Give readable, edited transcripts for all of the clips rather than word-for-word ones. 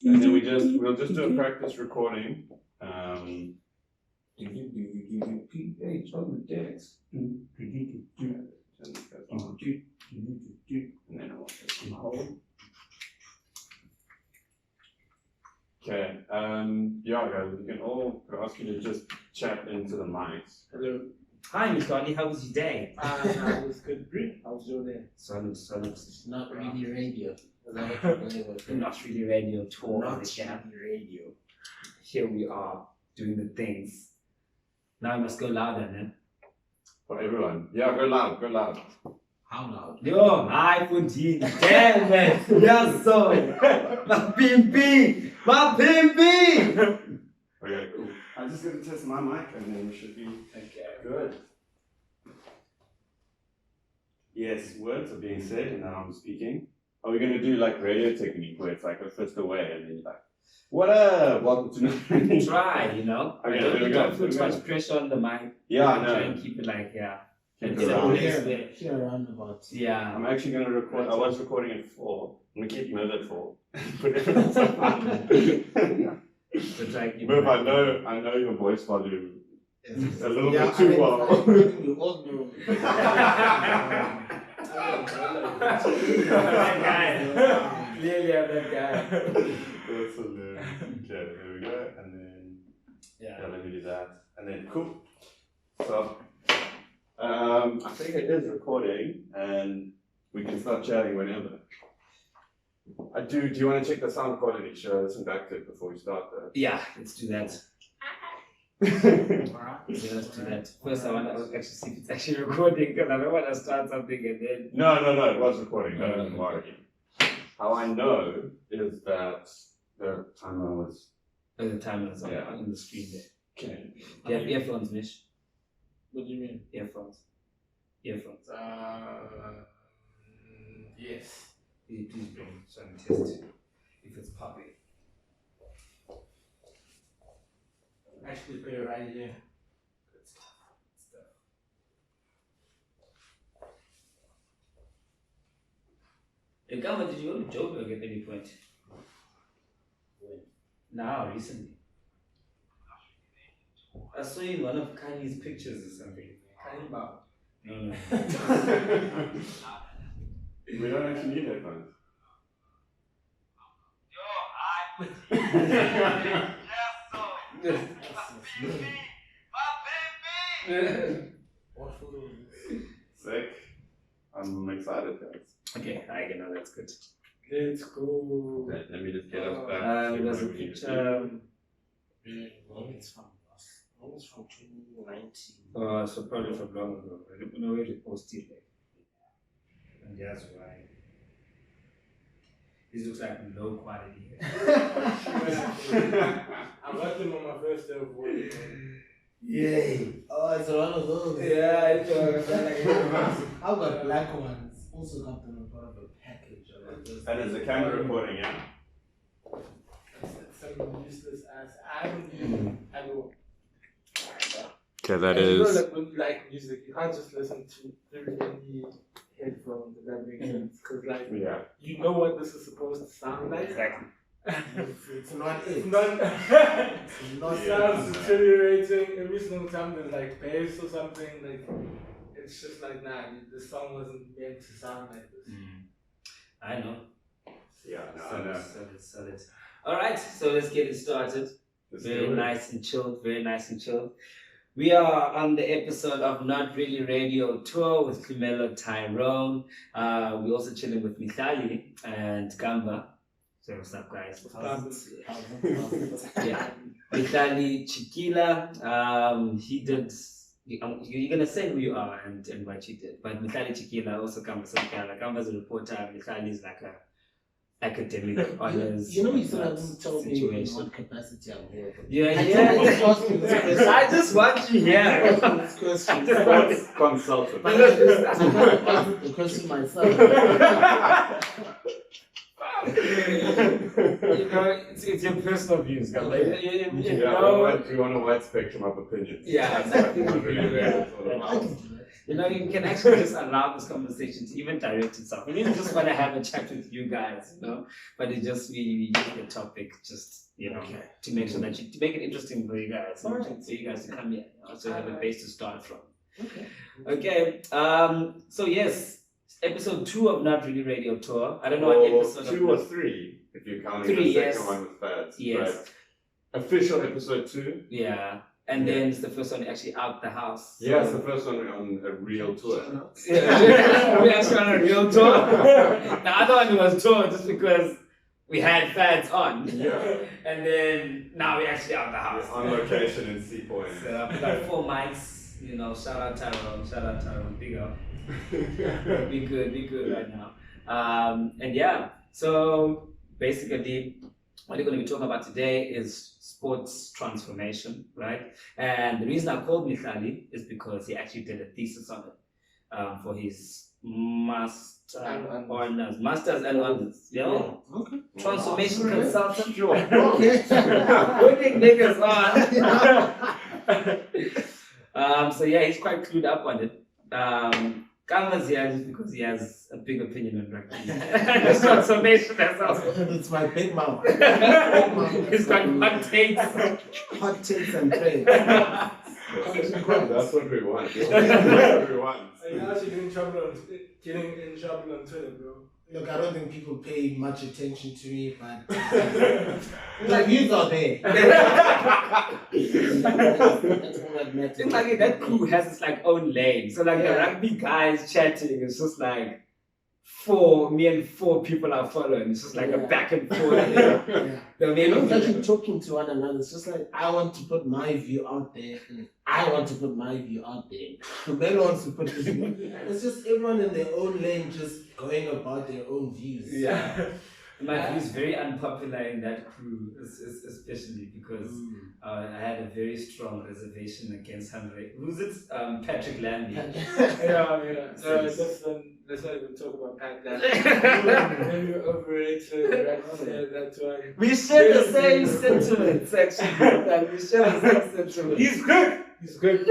And then we'll just do a practice recording. PH on the decks. And then I'll just hold. Okay, yeah guys, we can all ask you to just chat into the mics. Hello. Hi, Mihlali, how was your day? That was good. How was your day? Solid. Not really radio. Not really radio tour. Not really radio. Here we are doing the things. Now I must go louder, man. For everyone. Yeah, go loud. How loud? Yo, hi, Puntini. Damn, man. Yes, so. My pimpy. Okay, cool. I'm just gonna test my mic and then we should be good. Yes, words are being said and now I'm speaking. Are we gonna do like radio technique where it's like a fist away and then you're like, what up? Welcome to Try, you know. Okay, Don't put too much pressure on the mic. Yeah, I know. Try and keep it like, Keep It's it a around. place where, Here around yeah. I'm actually gonna record. I was recording at 4. I'm gonna keep Miv at 4. Put everything So try and keep Miv, it I know your voice volume It's a little bit too well. You all know. That guy. Clearly I'm that guy. That's hilarious. Okay, there we go. And then Yeah. let me do that. And then cool. So I think it is recording and we can start chatting whenever. Do you want to check the sound quality? Should I listen back to it before we start though? Yeah, let's do that. Yeah, let's do that. First, I want to actually see if it's actually recording because I don't want to start something and then. No, it was recording. Don't worry. How I know is that the timer was. Oh, the timer is on, Yeah. on the screen there. Okay. Do you have earphones, Mish? What do you mean? Earphones. Yes. Please bring it so I can test if it's popping. Actually, put it right here. Good stuff. Hey, Kamva, did you go to Joburg at any point? When? Now, recently. I saw you in one of Kanye's pictures or something. Kanibal. No. We don't actually need headphones. What photo is this? Sick. I'm excited, guys. Okay, I know that's good. Let's go. Let me just get us back. It was a picture. It's from 2019. So probably from long ago. I don't know where to post it. And that's why. This looks like low quality. I got them on my first day of work. Yay! Oh, it's one of those. Yeah, it's I've got black ones. Also got them in part of a package. And is the camera recording, yeah? Some useless ass. I haven't used. I go. Okay, And you know, like when you like music, you can't just listen to very many headphones. If that makes sense, because like Yeah. you know what this is supposed to sound like. Exactly. It's not it. It's not. It's not It sounds deteriorating every single time there's like bass or something. Like it's just like nah, the song wasn't meant to sound like this. I know. Yeah, no, I know. Solid. Alright, so let's get it started. Let's Very do it. nice and chilled. We are on the episode of Not Really Radio Tour with Mihlali Thsikila. We're also chilling with Mihlali and Kamva. So what's up, guys? Yeah, Mihlali Thsikila. He did. You're gonna say who you are and what you did, but Mihlali Thsikila also Kamva Somdyala. Kamva's a reporter. Mihlali is like a academic honors. You know, you still haven't told me in situation. what capacity I'm here. I just want you here. Consultant. But I can't answer the question myself. You know, it's your personal views, guys. Yeah, we want a wide spectrum of opinions. Yeah, That's what exactly. Not Really Radio is all about. You know, you can actually just allow this conversation to even direct itself. We really just want to have a chat with you guys, you know. But it just we use the topic just to make sure that to make it interesting for you guys, for you guys to come here, so you have a base to start from. Okay. So yes, episode 2 of Not Really Radio Tour. I don't know what episode 2 or 3 if you're counting 3, the second yes. one with Fads. Yes. Right. Official episode 2. Yeah. And then it's the first one actually out the house. So. Yeah, it's the first one on a real tour. Yeah, we actually on a real tour. The other one was tour just because we had Fads on. Yeah. And then now we're actually out the house. On location in Sea Point. So we got 4 mics, you know, shout out Tyrone, big up. Be good right now. And yeah, so basically what we're going to be talking about today is sports transformation, right? And the reason I called Mihlali is because he actually did a thesis on it for his masters and honors. Yeah. Okay. Transformation consultant. Sure. Okay. Putting niggas on. So yeah, he's quite clued up on it. Kamva's here just because he has a big opinion on rugby. This transformation as well. It's my big mouth. He's got hot takes. Hot takes and trades. That's what we want. That's what we want. You're actually getting in trouble on Twitter, bro. Look, I don't think people pay much attention to me, but the views are there. That's all that matters. It's like that crew has its like own lane. So like the rugby guys chatting, it's just like me and 4 people are following. It's just like a back and forth. Yeah. The We're not main actually talking to one another. It's just like I want to put my view out there, and I want to put my view out there. The man wants to put his view. It's just everyone in their own lane, just going about their own views. Yeah. My view is very unpopular in that crew, especially because I had a very strong reservation against Henry. Who's it? Patrick Lambie. Let's not even talk about Pat Lambie. Maybe overrated. That one. We share the same sentiments, actually. We share the same sentiments. He's good.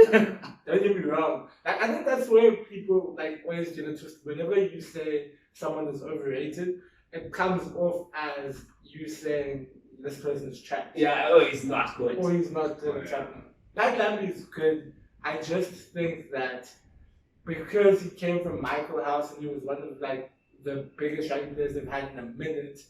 Don't get me wrong. I think that's where people like always get it twisted. Whenever you say someone is overrated, it comes off as you saying this person is trash. Yeah, oh, he's not good. Or he's not trash. Pat Lambie is good. I just think that because he came from Michael House and he was one of like the biggest rugby players they've had in a minute.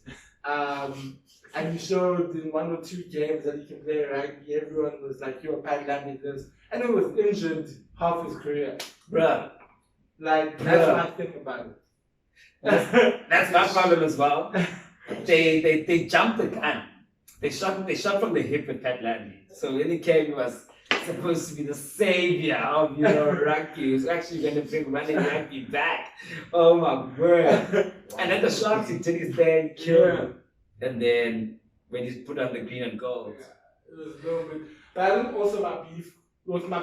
And he showed in 1 or 2 games that he can play rugby. Everyone was like, "You're Pat Lambie this," and he was injured half his career. Bruh. Like that's what I think about it. That's my problem as well. They jumped the gun. They shot from the hip with Pat Lambie. So when he came, he was supposed to be the savior of rugby. He was actually going to bring running rugby back. Oh my word! And then the shots he did his thing, killed him. And then when he's put on the green and gold, it was a little bit. But I think also my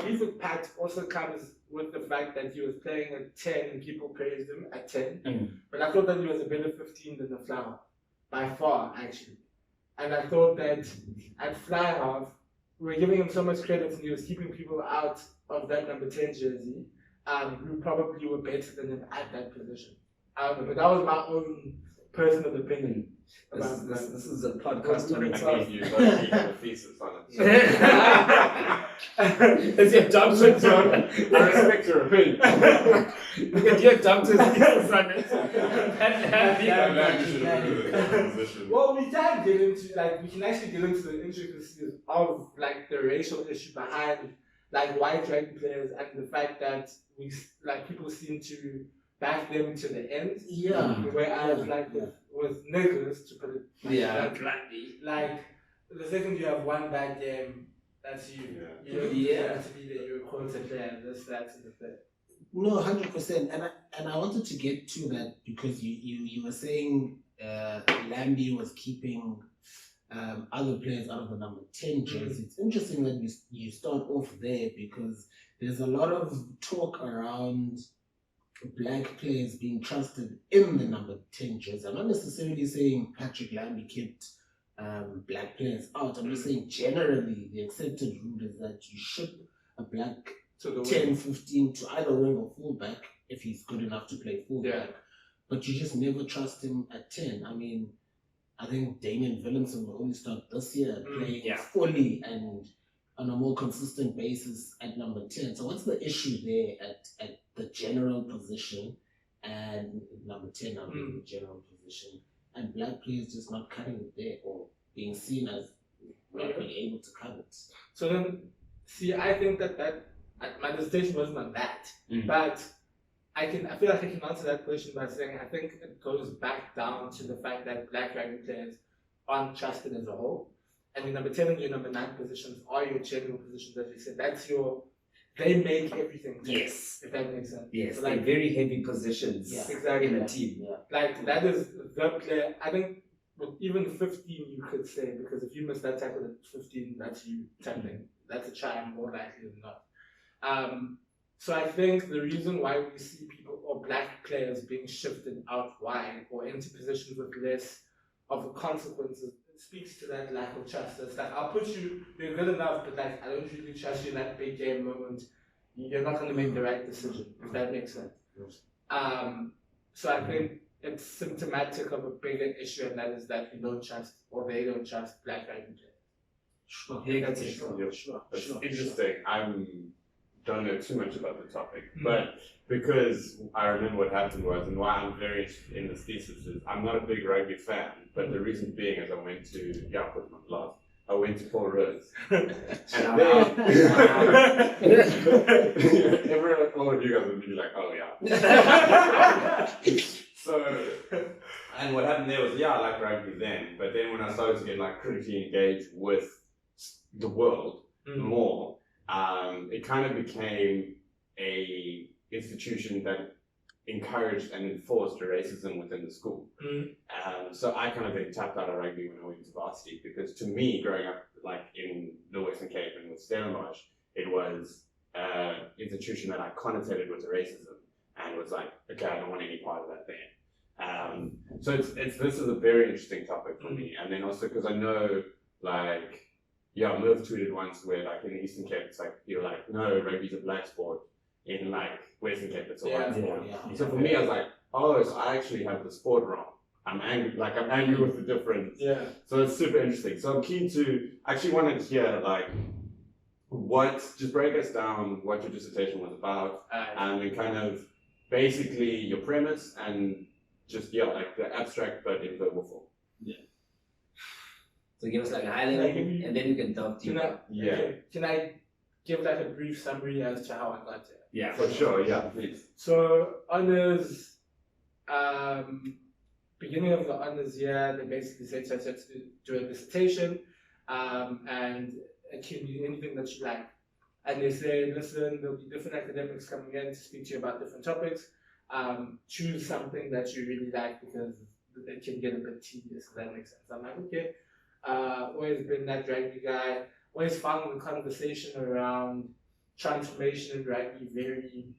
beef with Pat also comes with the fact that he was playing at 10 and people praised him at 10. But I thought that he was a better 15 than the Flower, by far actually. And I thought that at fly half, we were giving him so much credit and he was keeping people out of that number 10 jersey, who probably were better than him at that position. I don't know, but that was my own personal opinion. This is a podcast on I need you to have a thesis on it. It's your doctor's on it. I respect your opinion. Your doctor's thesis on it. Well, we can get into we can actually get into the intricacies of the racial issue behind white rugby players and the fact that people seem to back them to the end. Yeah. Whereas with niggas, to put it bluntly. The second you have one bad game, that's you. You don't have to be there, you're a quarter player, this, that, and the thing. No, 100%. And I wanted to get to that because you were saying Lambie was keeping other players out of the number 10 jersey. It's interesting that you start off there because there's a lot of talk around black players being trusted in the number 10 jersey. I'm not necessarily saying Patrick Lambie kept black players out. I'm just saying generally the accepted rule is that you ship a black to the 10, 15 to either wing or fullback if he's good enough to play fullback. Yeah. But you just never trust him at 10. I mean, I think Damien Willemson will only start this year playing fully and on a more consistent basis at number 10. So what's the issue there at the general position and number 10, I mean, the general position, and black players just not cutting it there or being seen as not being able to cut it? So then, see, I think that my dissertation wasn't on that, but I feel like I can answer that question by saying I think it goes back down to the fact that black rugby players aren't trusted as a whole. And your number 10 and your number 9 positions are your general positions, as you said. They make everything. Yes. If that makes sense. Yes, So like very heavy positions exactly. in a team. Yeah. Like that is the player. I think with even 15 you could say, because if you miss that tackle at 15, that's you tackling. That's a try more likely than not. So I think the reason why we see people or black players being shifted out wide or into positions with less of the consequences, it speaks to that lack of trust. It's like, I'll put you, you're good enough, but like I don't really trust you in that big game moment. You're not going to make the right decision, if that makes sense. So I think it's symptomatic of a bigger issue, and that is that we don't trust, or they don't trust black rugby players. Sure. That's a Sure. That's interesting. I don't know too much about the topic, but because I remember what happened was, and why I'm very interested in this thesis is, I'm not a big rugby fan, but the reason being is I went to, I'll put my last, I went to Paul Rose. And everyone, all of you guys would be like, oh yeah. So, and what happened there was, I liked rugby then, but then when I started to get like critically engaged with the world more, it kind of became a institution that encouraged and enforced racism within the school. So I kind of then tapped out of rugby when I went to varsity, because to me, growing up like in the Western Cape and with Stellenbosch, it was an institution that I connotated with racism and was like, okay, I don't want any part of that there. So this is a very interesting topic for me, and then also because I know like, Miv tweeted once where like in the Eastern Cape, it's like, you're like, no, rugby's a black sport. In like Western Cape, it's a white sport. So for me, I was like, oh, so I actually have the sport wrong. I'm angry with the difference. So it's super interesting. So I'm keen to, actually want to hear like, just break us down what your dissertation was about, and then kind of basically your premise and just, like the abstract but in verbal form. So give us like a high level, and then you can delve deeper. Can I give like a brief summary as to how I got there? Yeah, for sure. Yeah, please. So honors, beginning of the honors year, they basically said to do a dissertation, and it can be anything that you like. And they say, listen, there'll be different academics coming in to speak to you about different topics. Choose something that you really like, because it can get a bit tedious, if that makes sense. I'm like, okay. Always been that rugby guy. Always found the conversation around transformation in rugby very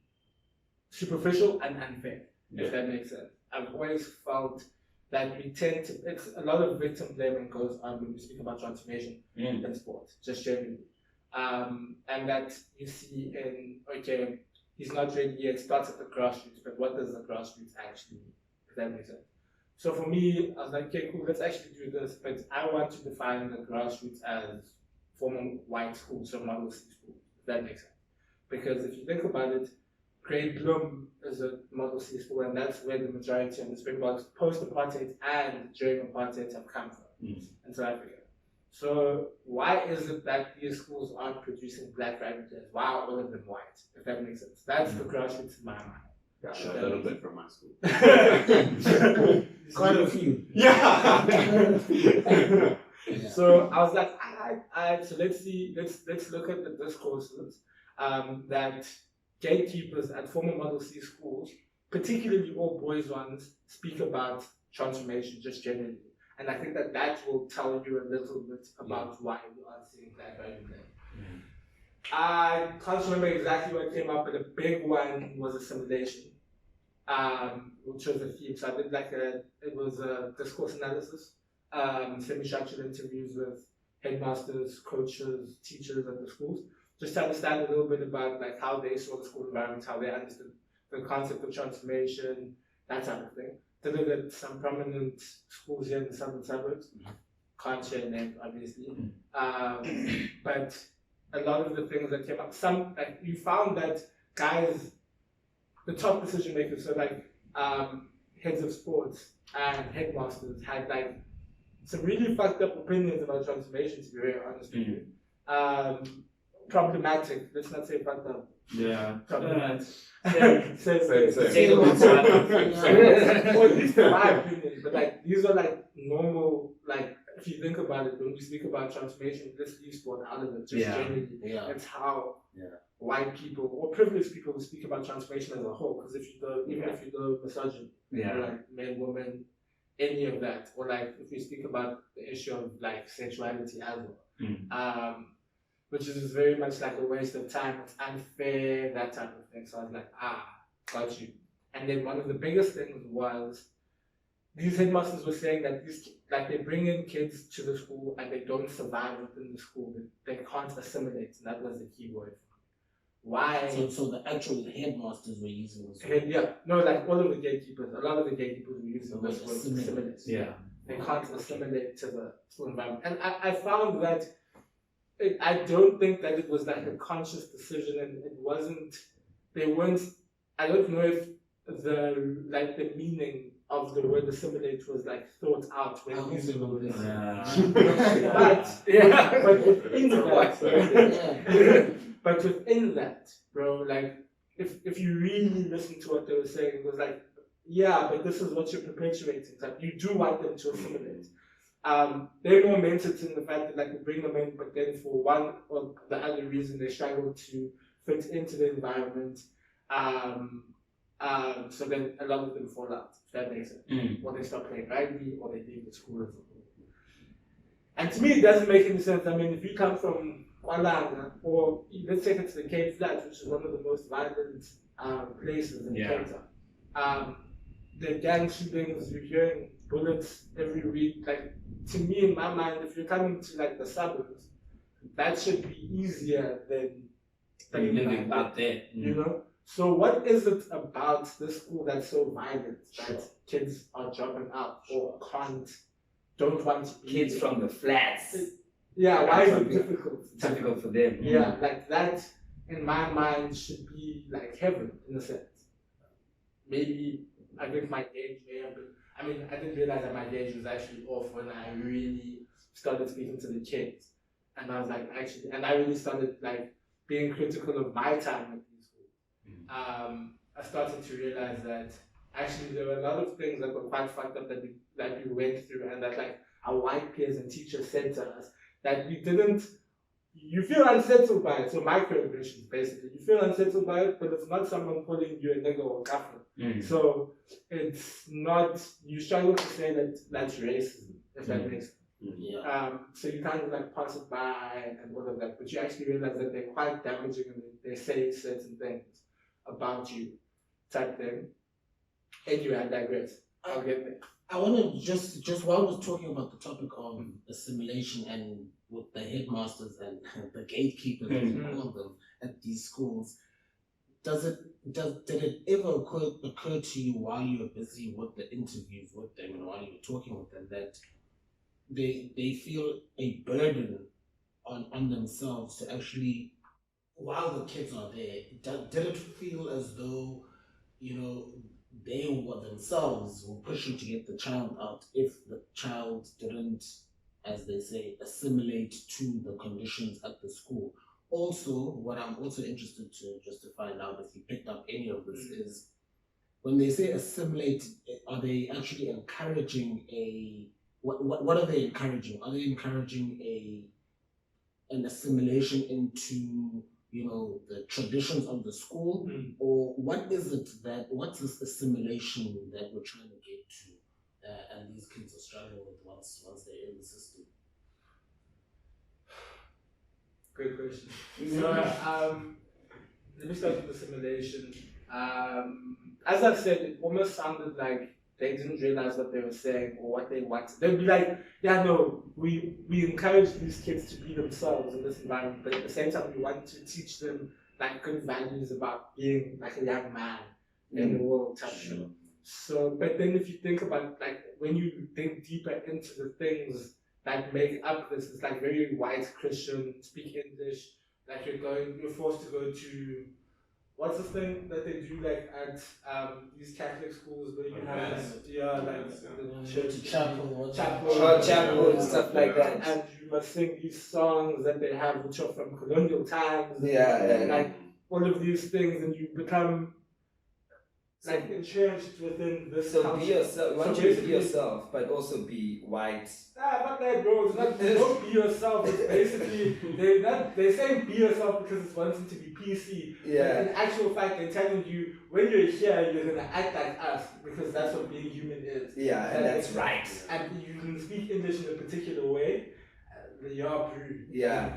superficial and unfair, if that makes sense. I've always felt that we tend to, it's a lot of victim blaming goes on when we speak about transformation in sport, just generally. And that you see in, okay, he's not ready yet, starts at the grassroots, but what does the grassroots actually mean, if that makes sense? So for me, I was like, okay, cool, let's actually do this, but I want to define the grassroots as former white schools, so Model C schools, if that makes sense. Because if you think about it, Great Bloom is a Model C school, and that's where the majority of the Springboks post-apartheid and during apartheid have come from, in South Africa. So why is it that these schools aren't producing black rugby players? Why are all of them white, if that makes sense? That's the grassroots in my mind. A little bit from my school. Quite a few. So I was like, so let's look at the discourses that gatekeepers at former Model C schools, particularly all boys ones, speak about transformation just generally. And I think that will tell you a little bit about why we are seeing black rugby players. I can't remember exactly what came up, but a big one was assimilation, which was a theme. So I did it was a discourse analysis, semi-structured interviews with headmasters, coaches, teachers at the schools. just to understand a little bit about like how they saw the school environment, how they understood the concept of transformation, that type of thing. Did it at some prominent schools here in the southern suburbs. Can't share names, obviously. But a lot of the things that came up, like you found that guys, the top decision makers, so like heads of sports and headmasters had like some really fucked up opinions about transformation, to be very honest with you. Problematic, let's not say fucked up. Yeah. Problematic. Same. Or at least in my opinion, but like these are like normal, like if you think about it, when we speak about transformation, let's leave sport out of it, just generally. It's how white people or privileged people speak about transformation as a whole. Because if you go, even if you go misogyny, or like men, women, any of that, or like if we speak about the issue of like sexuality as well, which is very much like a waste of time, it's unfair, that type of thing. So I was like, got you. And then one of the biggest things was these headmasters were saying that they bring in kids to the school and they don't survive within the school. They can't assimilate. And that was the key word. Why? So the actual headmasters were using this word? No, like all of the gatekeepers. A lot of the gatekeepers were using this word, assimilate. Yeah. They can't assimilate to the school environment. And I found that I don't think that it was like a conscious decision, and it wasn't. They weren't. I don't know if the meaning of the word assimilate was like thought out when using the word. But within that, bro, like if you really listen to what they were saying, it was like, yeah, but this is what you're perpetuating. Like you do want them to assimilate. They're more meant it in the fact that like we bring them in, but then for one or the other reason they struggle to fit into the environment. So then a lot of them fall out, if that makes sense. Or they stop playing rugby, or they leave the school as a whole. And to me, it doesn't make any sense. I mean, if you come from Kuala, or let's take it to the Cape Flats, which is one of the most violent places in Cape Town. The gang shootings, you're hearing bullets every week. Like, to me, in my mind, if you're coming to like the suburbs, that should be easier than living out there. You know? So what is it about this school that's so violent that kids are dropping out or don't want to be kids from the flats? Why is it difficult? Difficult for them. Like that in my mind should be like heaven in a sense. Maybe I think my age may have been. I mean, I didn't realize that my age was actually off when I really started speaking to the kids, and I was like, and I really started like being critical of my time at these schools. I started to realize that actually there were a lot of things that were quite fucked up that we went through, and that like our white peers and teachers said to us that we didn't. You feel unsettled by it. So microaggressions, basically, you feel unsettled by it, but it's not someone calling you a nigger or a kafir. So it's not. You struggle to say that that's racism, if that makes sense. So you kind of like pass it by and all of that, but you actually realize that they're quite damaging and they say certain things about you, type thing. Anyway, I digress. I'll get there. I want to just while we're talking about the topic of assimilation and with the headmasters and the gatekeepers, as you call them, at these schools, did it ever occur to you while you were busy with the interviews with them and while you were talking with them that they feel a burden on themselves to actually, while the kids are there, did it feel as though, they were themselves were pushing to get the child out if the child didn't, as they say, assimilate to the conditions at the school? Also, what I'm also interested to find out, if you picked up any of this, is when they say assimilate, are they actually encouraging what are they encouraging? Are they encouraging an assimilation into the traditions of the school, or what is it what's this assimilation that we're trying to get to, and these kids are struggling with once they're in the system? Great question. So, let me start with assimilation. As I've said, it almost sounded like they didn't realize what they were saying or what they wanted. They'd be like, yeah, no, we encourage these kids to be themselves in this environment, but at the same time, we want to teach them like good values about being like a young man in the world type shit. So, but then if you think about like when you think deeper into the things that make up this, it's like very white Christian, speak English, like you're forced to go to, what's the thing that they do like at these Catholic schools where you have the church Chapel, chapel and stuff like that. and you must sing these songs that they have which are from colonial times. Like all of these things, and you become like entrenched within this So culture. be yourself. You want So you to be basically- yourself, but also be white. But that, bro, it's not, don't be yourself. It's basically, they're saying be yourself because it's wanting to be PC. But in actual fact, they're telling you, when you're here, you're going to act like us because that's what being human is. Yeah, and that's right. And you can speak English in a particular way. You're rude. Yeah.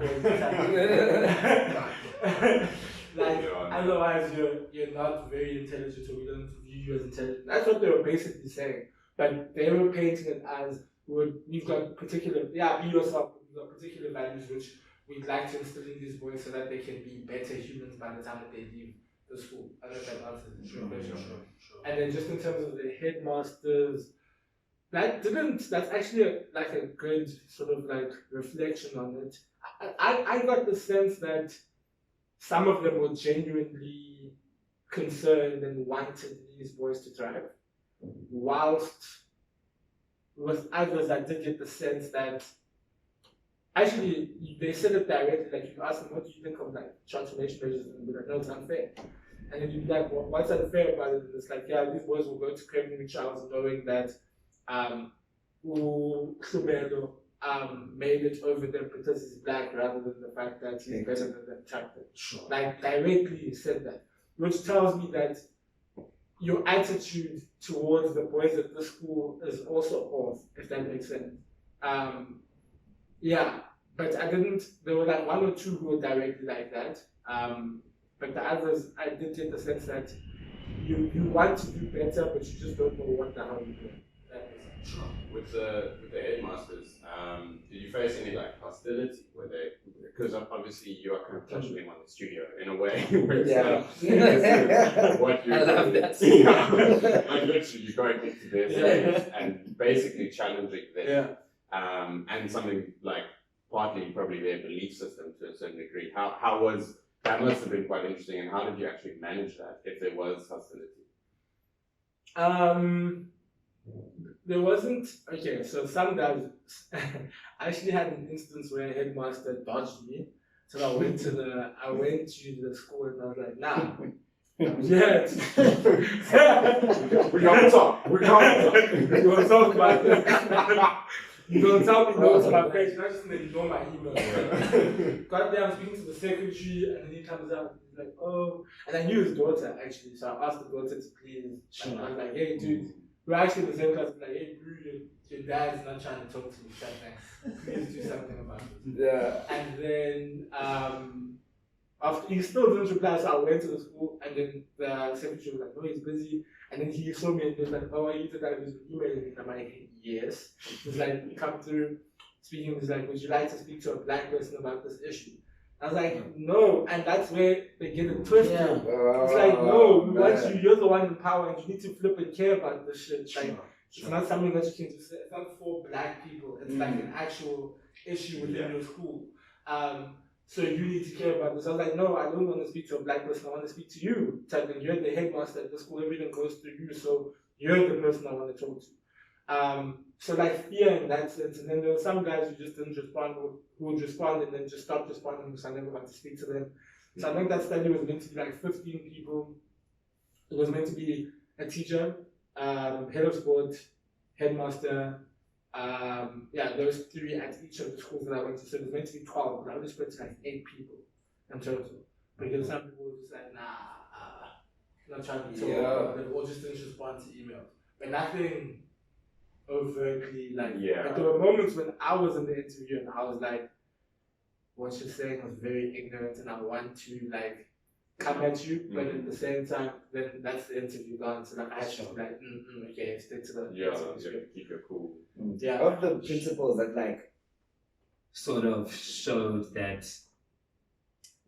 Like, otherwise you're not very intelligent, or we don't view you as intelligent. That's what they were basically saying. But they were painting it as, we've got particular, be yourself, we've got particular values which we'd like to instill in these boys so that they can be better humans by the time that they leave the school. I don't know if that answers the question. Sure. And then just in terms of the headmasters, that's actually a good sort of like reflection on it. I got the sense that some of them were genuinely concerned and wanted these boys to thrive, whilst with others I did get the sense that actually they said it directly, like you ask them, what do you think of like transformation measures, and they'd be like, no, it's unfair. And then you'd be like, well, what's unfair about it? And it's like, yeah, these boys will go to Craving Charles knowing that Subelo made it over them because he's black rather than the fact that he's better than them type thing. Sure. Like directly said that, which tells me that your attitude towards the boys at the school is also off, if that makes sense. But I didn't, there were like one or two who were directly like that. But the others, I did get the sense that you want to do better, but you just don't know what the hell you're doing. That makes sense. Sure. With the headmasters, did you face any like hostility? Because obviously you are kind of touching them on the studio in a way. Where it's what you I love that. Like literally, you're going into their space and basically challenging them. And something like partly probably their belief system to a certain degree. How was that? Must have been quite interesting. And how did you actually manage that if there was hostility? There wasn't, okay, so some guys, I actually had an instance where a headmaster dodged me. So I went to the school and I was like, nah. Yeah. We can't talk. You want to talk about this? You don't tell me no to my face, not just ignore my email. Got there, I'm speaking to the secretary, and then he comes out and he's like, oh. And I knew his daughter actually, so I asked the daughter to please. And I was like, hey dude, we're actually in the same class. Like, hey, bro, your dad's not trying to talk to me. Please do something about it. Yeah. And then after he still didn't reply, so I went to the school, and then the secretary was like, "No, he's busy." And then he saw me and he was like, "Oh, are you the guy who's emailing me?" And I'm like, "Yes." He's like, "Come through." Speaking, he's like, "Would you like to speak to a black person about this issue?" I was like, "No," and that's where they get it twisted. Yeah. It's like, no, we want you. You're the one in power, and you need to flip and care about this shit. Like, it's not something that you can just say. It's not for black people. It's like an actual issue within your school. So you need to care about this. I was like, no, I don't want to speak to a black person. I want to speak to you. Typing, you're the headmaster at the school. Everything goes through you. So you're the person I want to talk to. So like fear in that sense. And then there were some guys who just didn't respond, who would respond and then just stopped responding because I never got to speak to them. So I think that study was meant to be like 15 people. It was meant to be a teacher, head of sport, headmaster, those three at each of the schools that I went to. So it was meant to be 12, but I only spoke to like 8 people in total. Because some people were just like, not trying to talk, or just didn't respond to emails. But nothing overtly like, but there were moments when I was in the interview and I was like, what you're saying was very ignorant and I want to like come at you, but at the same time, then that's the interview gone. So like I have to be like, okay, stick to the Yeah, you interview have script. to keep your cool. Yeah. Of the principles that like sort of showed that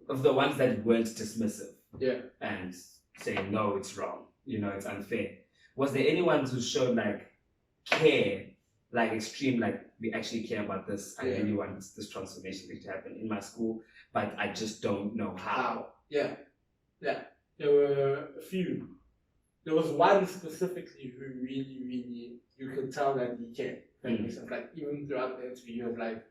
of the ones that weren't dismissive Yeah. and saying no, it's wrong, it's unfair. Was there anyone who showed like care, like extreme, like we actually care about this, I really want this transformation to happen in my school, but I just don't know how? Yeah. There were a few. There was one specifically who really, you could tell that he cared. That makes sense. Like even throughout the interview, he was like,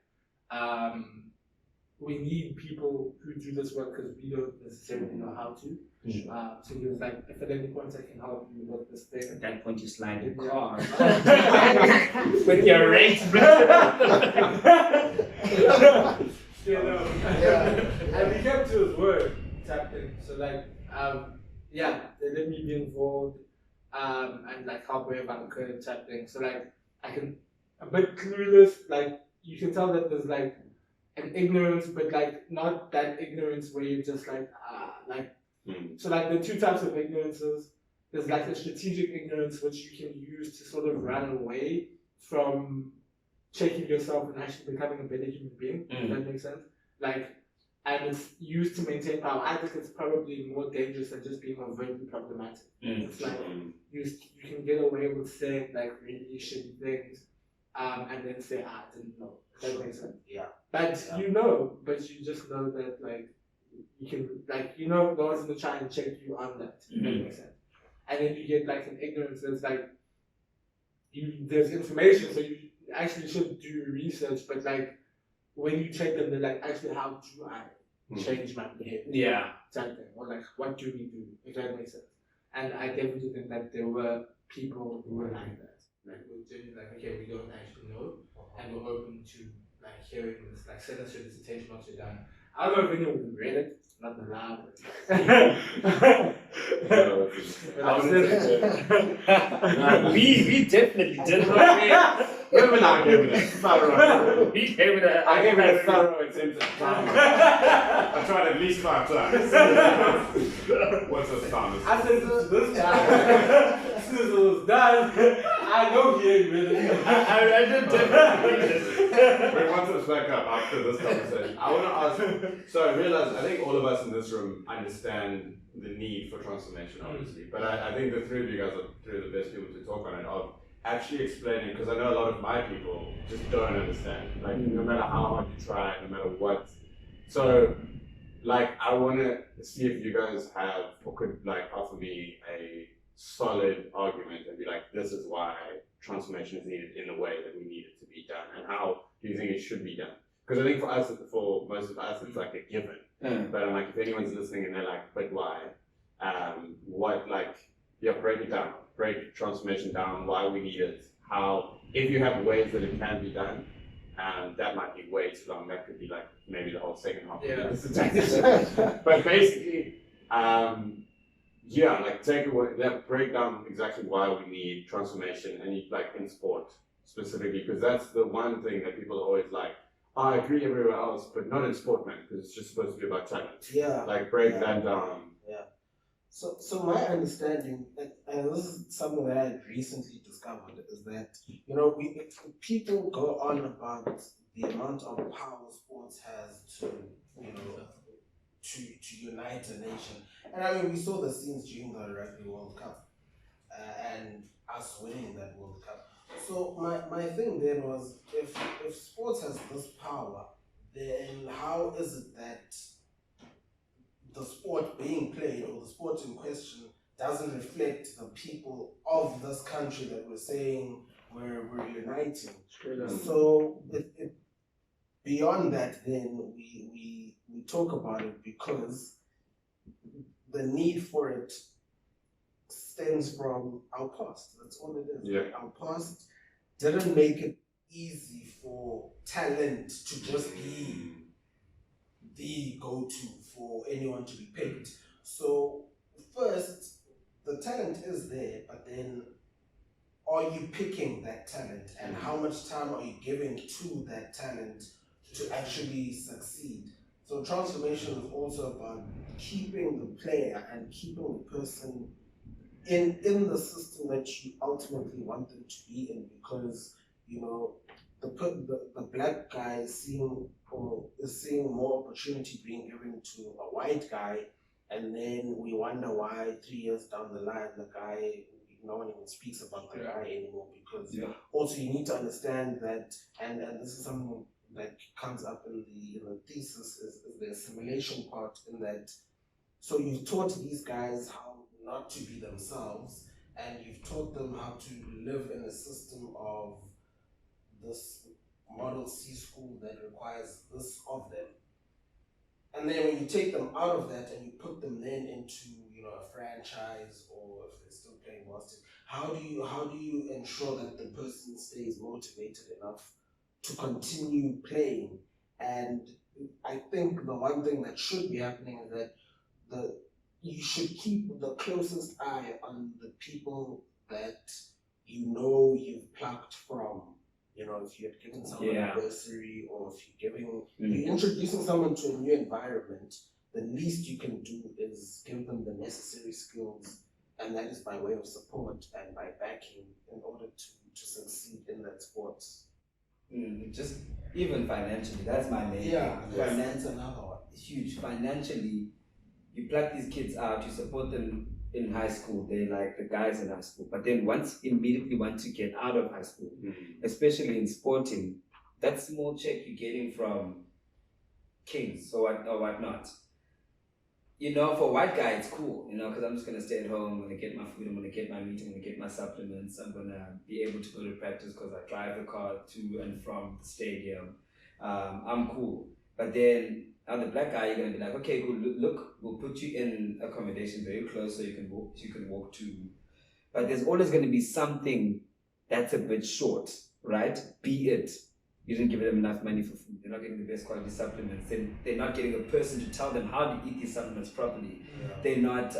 we need people who do this work because we don't necessarily know how to. So he was like, if at any point I can help you with this thing. At that point, you slide your Yeah. car with your rate. And he kept to his word, type thing. So like, they let me be involved, and like help wherever I could, type thing. So like, I can a bit clueless. Like you can tell that there's like an ignorance, but like not that ignorance where you're just like So like the two types of ignorances. There's like a strategic ignorance which you can use to sort of run away from checking yourself and actually becoming a better human being. If that makes sense. Like, and it's used to maintain power. I think it's probably more dangerous than just being overtly problematic. It's like you can get away with saying like really shitty things, and then say, I didn't know. That makes sense. Yeah. But but you just know that like you can no one's gonna try and check you on that. That makes sense. And then you get like an ignorance that's like there's information, so you actually should do research, but like when you check them, they're like, actually, how do I change my behavior? Yeah. Type thing. Or like, what do we do? If that makes sense. And I definitely think that there were people who were like that. Like, we were genuinely like, okay, we don't actually know, and we're open to like hearing this, like send us your dissertation once you're done. I don't know if anyone read it, not the lab. We definitely did. Women I gave it a thorough. We gave it a. I gave it a thorough attempt at drama. I tried at least 5 times. What's the standard? I said this guy. As soon as it was done, I know he ain't read it. I did definitely read it. Wait, once it's back up after this conversation, I want to ask. So I realize I think all of us in this room understand the need for transformation, obviously. But I think the three of you guys are three of the best people to talk on it. Of actually explaining, because I know a lot of my people just don't understand. Like no matter how hard you try, no matter what. So, like I want to see if you guys have or could like offer me a solid argument and be like, this is why transformation is needed in the way that we need it to be done, and how do you think it should be done? Because I think for most of us, it's like a given. But I'm like, if anyone's listening and they're like, but why? Break it down. Break transformation down, why we need it, how, if you have ways that it can be done, that might be way too long. That could be like maybe the whole second half of this dissertation. But basically, take away that, break down exactly why we need transformation, and like in sport specifically, because that's the one thing that people are always like, I agree everywhere else, but not in sport, man, because it's just supposed to be about talent. Yeah. Like break that down. Yeah. So my understanding, and this is something that I had recently discovered, is that people go on about the amount of power sports has to unite a nation, and I mean we saw the scenes during the Rugby World Cup, and us winning that World Cup. So my thing then was, if sports has this power, then how is it that the sport being played or the sport in question doesn't reflect the people of this country that we're saying we're uniting? So beyond that, then we talk about it because the need for it stems from our past. That's all it is. Yeah. Our past didn't make it easy for talent to just be the go-to for anyone to be picked. So first, the talent is there, but then are you picking that talent, and how much time are you giving to that talent to actually succeed? So transformation is also about keeping the player and keeping the person in the system that you ultimately want them to be in, because the black guy is seeing more opportunity being given to a white guy, and then we wonder why 3 years down the line no one even speaks about the guy anymore, because also you need to understand that, and this is something that comes up in the thesis, is the assimilation part, in that, so you've taught these guys how not to be themselves, and you've taught them how to live in a system of this Model C school that requires this of them. And then when you take them out of that and you put them then into a franchise, or if they're still playing Boston, how do you ensure that the person stays motivated enough to continue playing? And I think the one thing that should be happening is that you should keep the closest eye on the people that you've plucked from. If you had given someone a bursary, or if you're introducing someone to a new environment, the least you can do is give them the necessary skills, and that is by way of support and by backing, in order to succeed in that sport. Just even financially, that's my main thing. That's another one. Huge. Financially, you pluck these kids out, you support them in high school, they like the guys in high school. But then once you get out of high school, especially in sporting, that small check you're getting from Kings or whatnot, for a white guy it's cool, because I'm just gonna stay at home, I'm gonna get my food, I'm gonna get my meat, I'm gonna get my supplements, I'm gonna be able to go to practice because I drive the car to and from the stadium. I'm cool. But then the black guy, you're gonna be like, okay, cool, look, we'll put you in accommodation very close so you can walk to. But there's always gonna be something that's a bit short, right? Be it you didn't give them enough money for food, they're not getting the best quality supplements, then they're not getting a person to tell them how to eat these supplements properly. They're not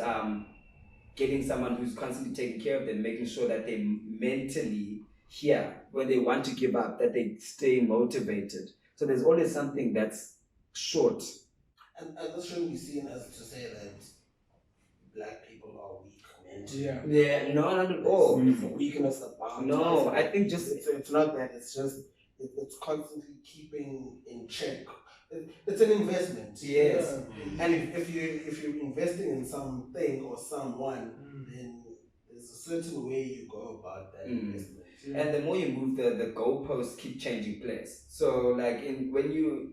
getting someone who's constantly taking care of them, making sure that they're mentally here when they want to give up, that they stay motivated. So there's always something that's short. And this shouldn't be seen as to say that black people are weak mentally. Yeah, no, not at all. Weakness about. No, I think just it's not that. It's just it's constantly keeping in check. It's an investment. Yes. And if you're investing in something or someone, then there's a certain way you go about that investment. And the more you move, the goalposts keep changing place. So like when you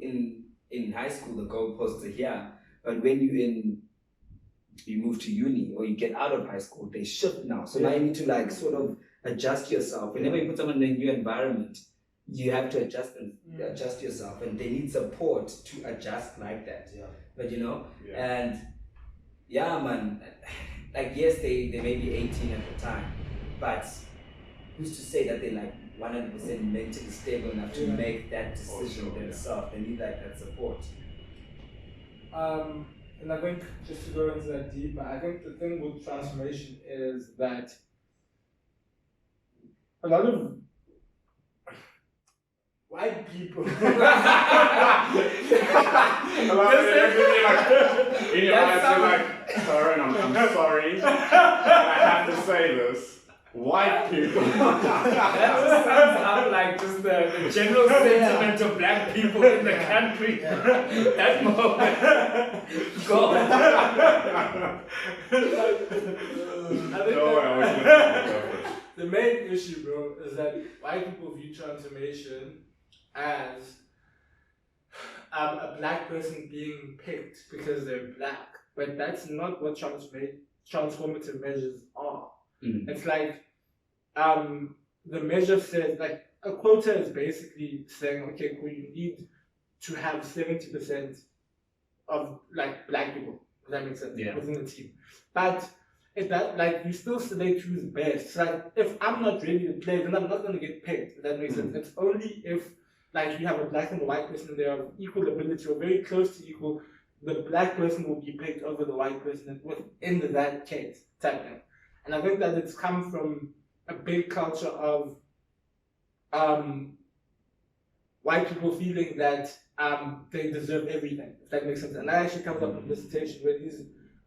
in high school, the goalposts are here, but when you move to uni or you get out of high school, they shift now. So now you need to like sort of adjust yourself. Whenever you put someone in a new environment, you have to adjust yourself, and they need support to adjust like that. But and man, like yes, they may be 18 at the time, but who's to say that they're like 100% mentally stable enough to make that decision themselves? They need like that support. And I think, just to go into that deeper, I think the thing with transformation is that a lot of white people. In your eyes, you're like, Tyrone, I'm sorry. I have to say this. White people. That just sums up like just the general sentiment of black people in the country. That moment. Go. The main issue, bro, is that white people view transformation as a black person being picked because they're black. But that's not what transformative measures are. It's like the measure says, like a quota is basically saying, okay, cool, you need to have 70% of like black people. Does that make sense? Within the team. But if that, like, you still select who's best. Like, if I'm not ready to play, then I'm not going to get picked. Does that make sense? It's only if, like, you have a black and a white person and they are equal ability or very close to equal, the black person will be picked over the white person within that case type thing. And I think that it's come from a big culture of white people feeling that they deserve everything, if that makes sense. And that actually comes up in the dissertation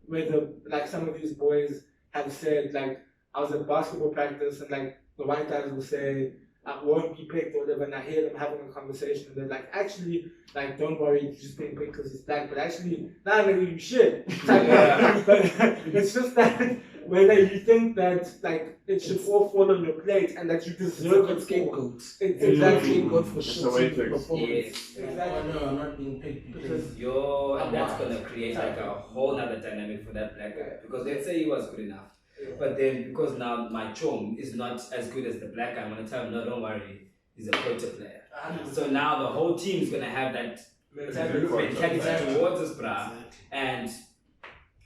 where some of these boys have said, like, I was at basketball practice and like the white guys will say, I won't be picked or whatever, and I hear them having a conversation and they're like, actually, like, don't worry, he's just being picked because he's black, but actually, nah, maybe you should. But it's just that whether you think that like it should all fall on your plate and that you deserve a scapegoat. It's exactly good for It's a way to performance. Yes. Exactly. Oh no, I'm not being picked because And that's gonna create like a whole other dynamic for that black guy. Because let's say he was good enough. But then because now my chum is not as good as the black guy, I'm gonna tell him, no, don't worry, he's a quota player. So now the whole team is gonna have that mentality towards us, bruh. And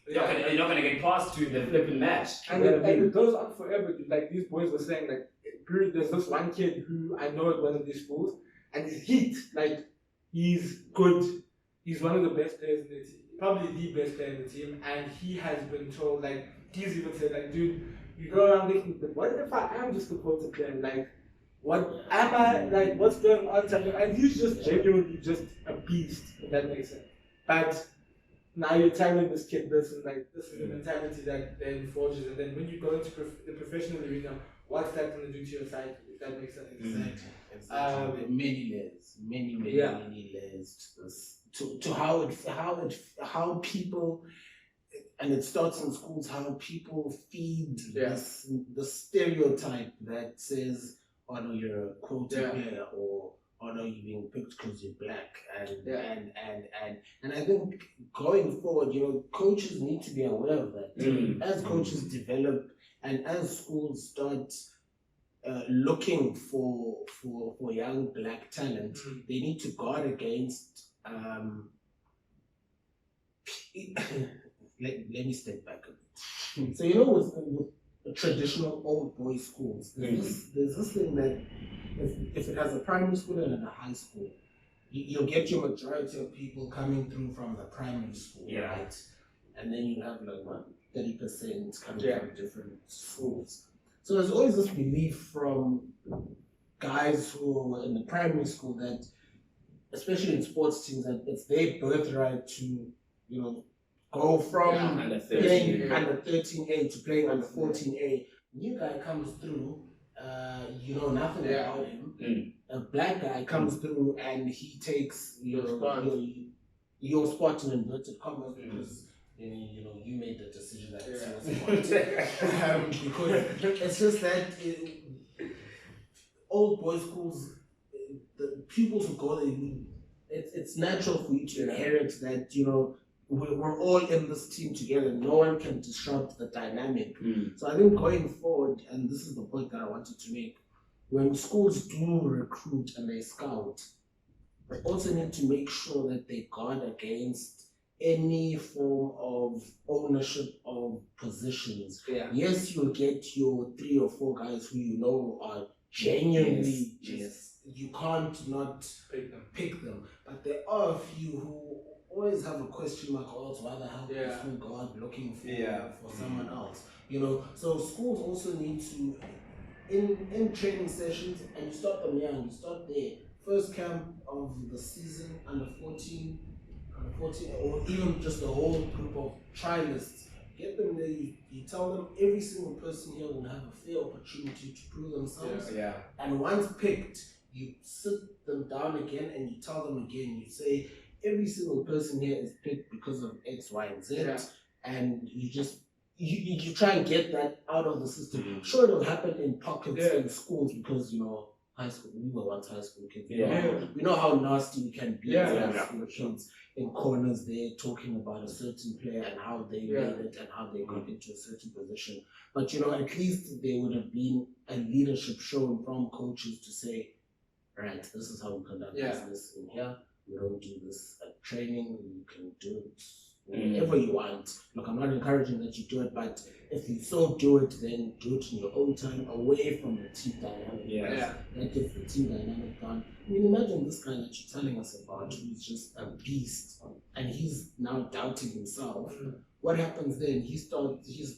you're not gonna get past to the flipping match. And it goes on forever, dude. Like these boys were saying, like, there's this one kid who I know at one of these schools, and he's heat. Like, he's good. He's one of the best players in the team, probably the best player in the team. And he has been told, like, he's even said, like, dude, you go around thinking, but what if I am just a quota player? Like, what am I? Like, what's going on? And he's just genuinely just a beast, if that makes sense. But now you're telling this kid this, and like this is the mentality that then forges, and then when you go into the professional arena, what's that going to do to your psyche? If that makes sense. Exactly. Many layers to this, to how people, and it starts in schools, how people feed the stereotype that says, oh no, you're a quota player, or oh no, you're being picked because you're black, and I think going forward, coaches need to be aware of that. As coaches develop and as schools start looking for young black talent, they need to guard against. Let me step back a bit. So with traditional old boys schools, there's this thing that if it has a primary school and a high school, you'll get your majority of people coming through from the primary school, right? And then you have like 30% coming from different schools. So there's always this belief from guys who were in the primary school that, especially in sports teams, that it's their birthright to, go from playing under 13A to playing under 14A. New guy comes through, you know nothing about him. A black guy comes through and he takes your spot in inverted commas because you made the decision that it's your spot. Because it's just that old boys schools, the pupils who go there, it's natural for you to inherit that, we're all in this team together. No one can disrupt the dynamic. So I think going forward, and this is the point that I wanted to make, when schools do recruit and they scout, they also need to make sure that they guard against any form of ownership of positions. Yes, you'll get your 3 or 4 guys who are genuinely you can't not pick them. But there are a few who always have a question mark, why the hell is school guard looking for someone else? So schools also need to, in training sessions, and you start them young, you start there. First camp of the season, under 14, or even just a whole group of trialists, get them there, you tell them every single person here will have a fair opportunity to prove themselves. And once picked, you sit them down again and you tell them again, you say, every single person here is picked because of X, Y, and Z, and you just you try and get that out of the system. Sure, it'll happen in pockets in schools because high school. We were once high school kids. We know how nasty we can be as high school kids in corners there talking about a certain player and how they made it and how they got into a certain position. But at least there would have been a leadership shown from coaches to say, right, this is how we conduct business in here. We don't do this at training. You can do it whenever you want. Look, I'm not encouraging that you do it, but if you so do it, then do it in your own time, away from the team dynamic. That gets the team dynamic down. I mean, imagine this guy that you're telling us about, who's just a beast, and he's now doubting himself. What happens then? His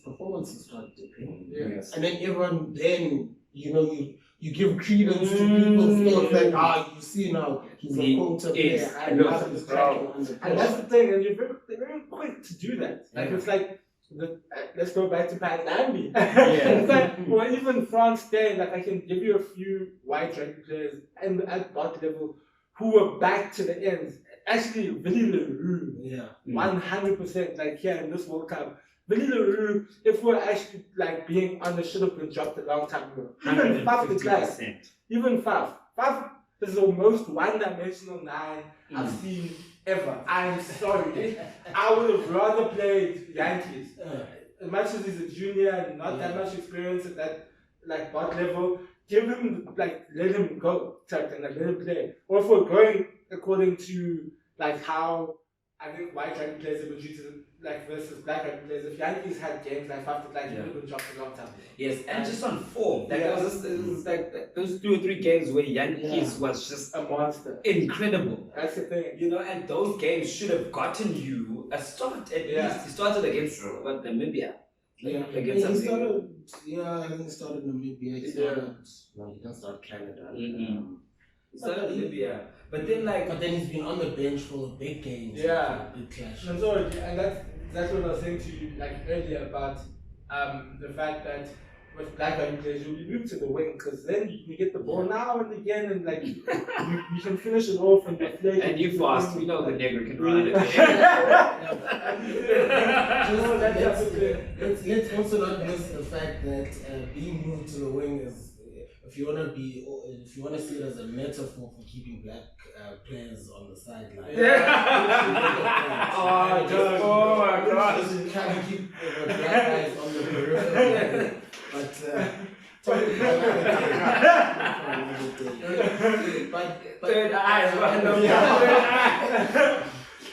performances start dipping, and then everyone you give credence to people's thoughts that you see now he's a quota player and nothing is cracking under pressure. And that's the thing, and they're very quick to do that. Like it's like let's go back to Pat Lambie. It's like, or even France Day, like I can give you a few white rugby players and at bot level who were back to the ends. Actually, Billy Leroux, 100%, like here in this World Cup. Billy Leroux, if we're actually like being on the should have been dropped a long time ago. Even Faf the class. Even Faf. Faf is the most one-dimensional 9 I've seen ever. I'm sorry. I would have rather played Yankees. As much as he's a junior and not that much experience at that like bot level, give him like let him go, and like, let him play. Or if we're going according to like how I think white rugby players have been treated like versus black rugby players. If Yankees had games like after like it would have been dropped a long time ago. Yes, and just on form. Like it was like those 2 or 3 games where Yankees was just a monster. Incredible. That's the thing. You know, and those games should have gotten you a start at least. He started against Namibia. Yeah, against he started. Yeah, I think he started Namibia. He didn't start Canada. He started Namibia. But then he's been on the bench for the big games. Big clash. And so, and that's what I was saying to you like earlier about the fact that with black rugby players you'll be moved to the wing because then you can get the ball now and again and like you can finish it off and deflect. And you fast, we know the nigger can run it. Let's also not miss the fact that being moved to the wing is if you want to see it as a metaphor for keeping black players on the sideline. Oh my God! Just trying to keep the black guys on the periphery. But third eyes.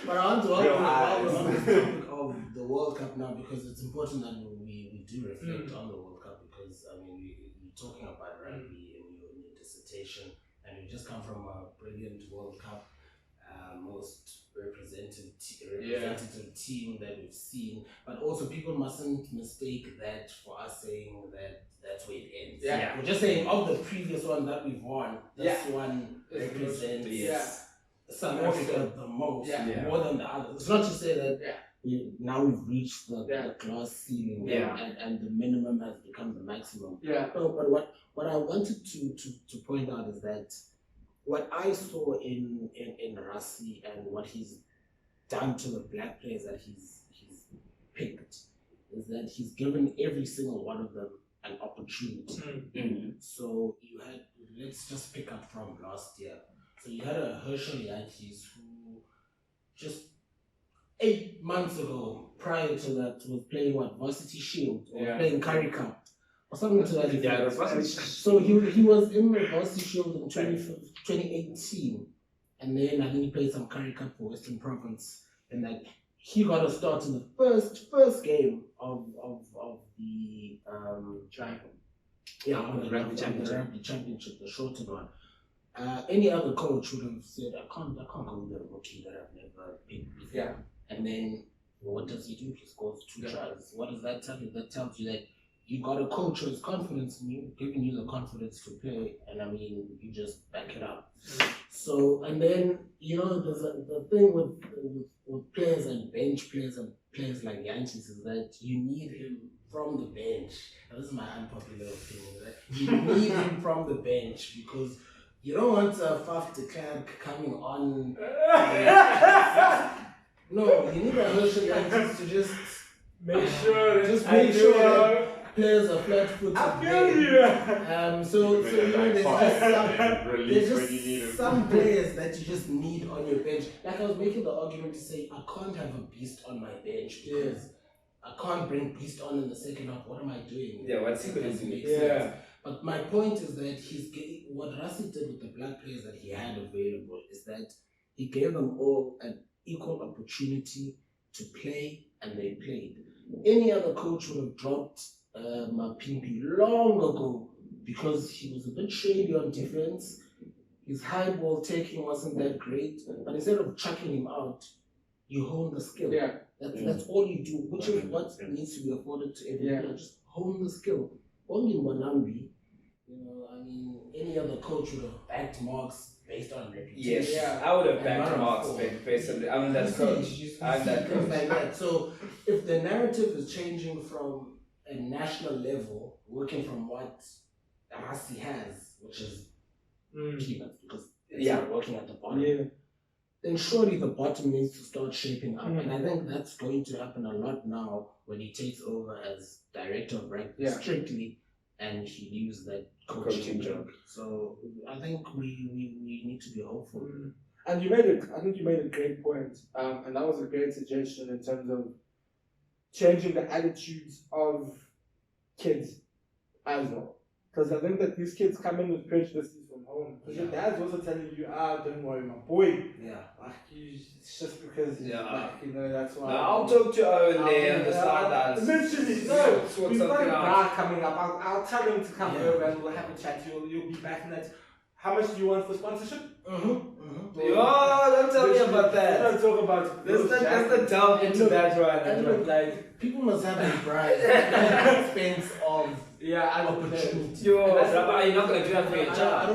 But I want to open on the topic of the World Cup now because it's important that we do reflect on the World Cup because I mean you're talking about rugby in your dissertation and you just come from a brilliant World Cup, most representative team that we've seen. But also people mustn't mistake that for us saying that that's where it ends. We're just saying of the previous one that we've won, this one represents South Africa the most, more than the others. It's not to say that we've reached the glass ceiling and the minimum has become the maximum. No, but what I wanted to point out is that what I saw in Rassie and what he's done to the black players that he's picked is that he's given every single one of them an opportunity. So let's just pick up from last year. So you had a Herschel Yankees who just 8 months ago, prior to that, was playing Varsity Shield or playing Currie Cup or something to that effect. So he was in the Varsity Shield in 2018, and then I think he played some Currie Cup for Western Province, and that he got a start in the first game of the Rugby Championship, the shortened one. Any other coach would have said, I can't go with a rookie that I've never picked before. And then what does he do? He scores 2 tries. What does that tell you? That tells you that you got a coach who has confidence in you, giving you the confidence to play, and I mean, you just back it up. So, and then, there's the thing with players and bench players and players like Yankees is that you need him from the bench. And this is my unpopular opinion, that you need him from the bench because you don't want Faf de Klerk coming on. No, you need a Herschel Yankees to just make sure that players are flat-footed. I feel you. So there's just some players that you just need on your bench. Like I was making the argument to say, I can't have a beast on my bench because I can't bring beast on in the second half. What am I doing? What's he going to do? But my point is that what Rassie did with the black players that he had available is that he gave them all an equal opportunity to play, and they played. Any other coach would have dropped Mapimpi long ago because he was a bit shady on defense. His high ball taking wasn't that great, but instead of chucking him out, you hone the skill. That's all you do, which is what needs to be afforded to every player. Just hone the skill. Only Mwanambi You know, I mean, any other coach would have backed Marks based on reputation. Yes, Yeah. I would have And backed not on Marks form. based on I'm that You see, coach. you I'm see that things coach. like that. So if the narrative is changing from a national level, working from what Hasi has, which is peanuts, because it's Yeah. not working at the bottom, Yeah. then surely the bottom needs to start shaping up. Mm. And I think that's going to happen a lot now when he takes over as director of rugby Yeah. strictly, and he leaves that Coaching job. So I think we need to be hopeful. And you made it. I think you made a great point, and that was a great suggestion in terms of changing the attitudes of kids as well. Because I think that these kids come in with prejudices from home. Because your dad's also telling you, don't worry, my boy. Yeah. Like, it's just because, that's why. No, I'll talk to Owen there on the Yeah, sidelines. literally, no. Sort We've got a something out. guy coming up. I'll tell him to come over and we'll have a chat. You'll be back in that. How much do you want for sponsorship? Oh, don't tell me about that. Let's not talk about Let's not delve into that And right look, now. like, people must have a pride at the expense of opportunity. Yo, And that's Rabbi, you're not gonna do that for your I job.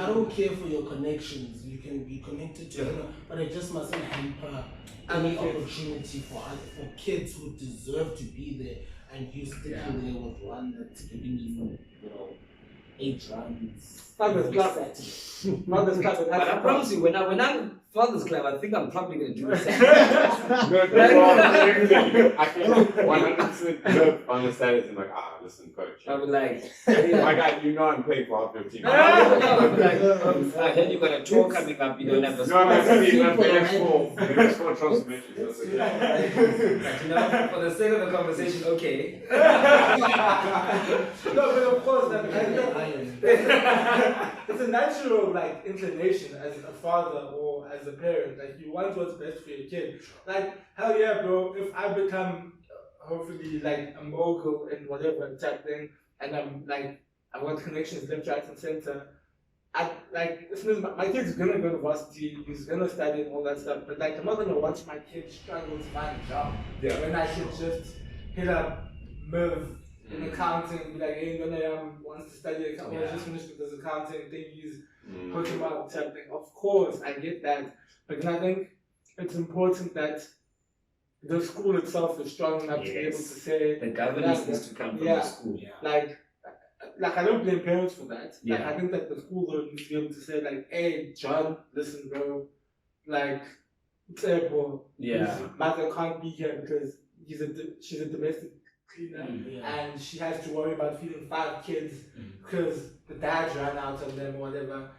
don't care for your connections. You can be connected to them, but it just mustn't hamper any opportunity for kids who deserve to be there, and you sticking there with one that's giving you, 8 runs. Father's club. Mother's club. But I promise you, when I'm Father's Club, I think I'm probably gonna do the same. I can 100% on the status and listen, coach. I would like, My guy, I'm playing for half your team. I heard you got a tour coming up. You don't have a No, I'm sponsor. the next four transformations. That's okay. For the sake of the conversation, okay. No, but of course, it's a natural inclination as a father or as a parent. Like, you want what's best for your kid. Like, hell yeah, bro. If I become hopefully a mogul in whatever type thing, and I've got connections left, right, and center. Listen, my kid's gonna go to varsity, he's gonna study and all that stuff, but I'm not gonna watch my kid struggle to find a job. Yeah. When I should just hit up Miv in accounting, be like, hey, wants to study accounting, just finished with this accounting thing, he's hooking him up type thing. Of course, I get that, but then I think it's important that the school itself is strong enough to be able to say the governance needs to come from the school. Like I don't blame parents for that. Yeah. I think that the school though needs to be able to say hey John, listen bro, mother can't be here because she's a domestic cleaner and she has to worry about feeding 5 kids because the dad ran out on them or whatever.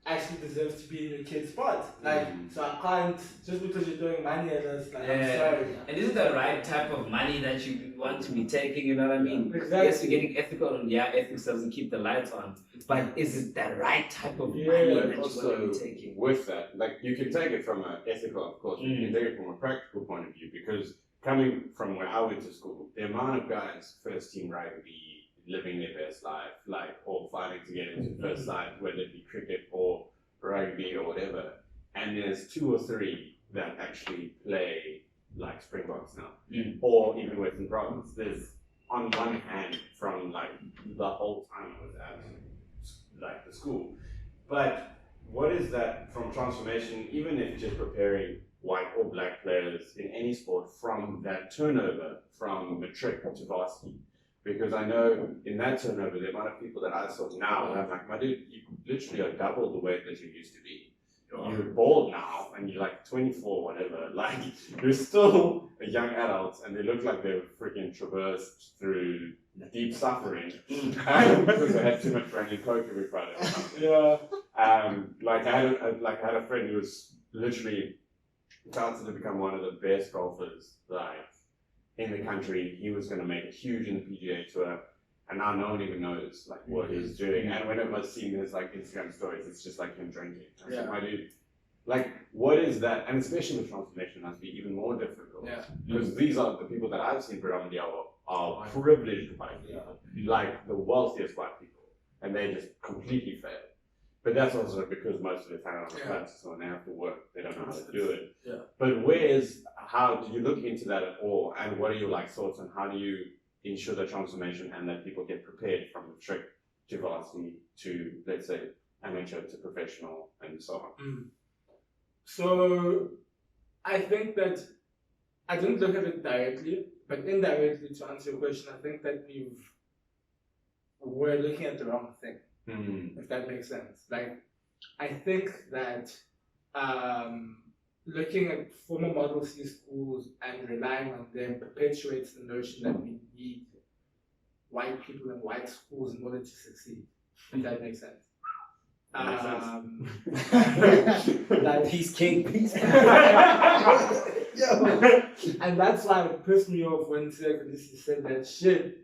Actually deserves to be in your kid's spot. So I can't, just because you're doing money and it's I'm sorry. And is it the right type of money that you want to be taking, you know what I mean? Exactly. Yes, we're getting ethical and ethics doesn't keep the lights on. But is it the right type of money that you want to be taking? With that, you can take it from an ethical, of course, you can take it from a practical point of view, because coming from where I went to school, the amount of guys, first team rugby, living their best life, or fighting to get into first side, whether it be cricket or rugby or whatever. And there's 2 or 3 that actually play like Springboks now, or even Western Province. There's on one hand from the whole time I was at the school. But what is that from transformation, even if just preparing white or black players in any sport from that turnover from matric to varsity? Because I know in that turnover, the amount of people that I saw now, and I'm like, my dude, you literally are double the weight that you used to be. You're bald now, and you're 24, whatever. You're still a young adult, and they look like they've freaking traversed through deep suffering because they had too much brandy coke every Friday or something. I had a friend who was literally talented to become one of the best golfers, in the country. He was going to make it huge in the PGA Tour, and now no one even knows what he's doing. And whenever I've seen his Instagram stories, it's just him drinking. My dude, what is that? And especially with transformation, must be even more difficult. Because these are the people that I've seen predominantly are privileged white people, the wealthiest white people, and they just completely fail. But that's also because most of the time on the clubs, so when they have to work, they don't know how to do it. But how did you look into that at all? And what are your thoughts on how do you ensure the transformation and that people get prepared from the trick to varsity to, let's say, amateur to professional and so on? So I think that I didn't look at it directly, but indirectly to answer your question, I think that we're looking at the wrong thing, if that makes sense. Like, I think that looking at former Model C schools and relying on them perpetuates the notion that we need white people in white schools in order to succeed, if that makes sense. Like peace king, peace. And that's why it pissed me off when Tshisekedi said that shit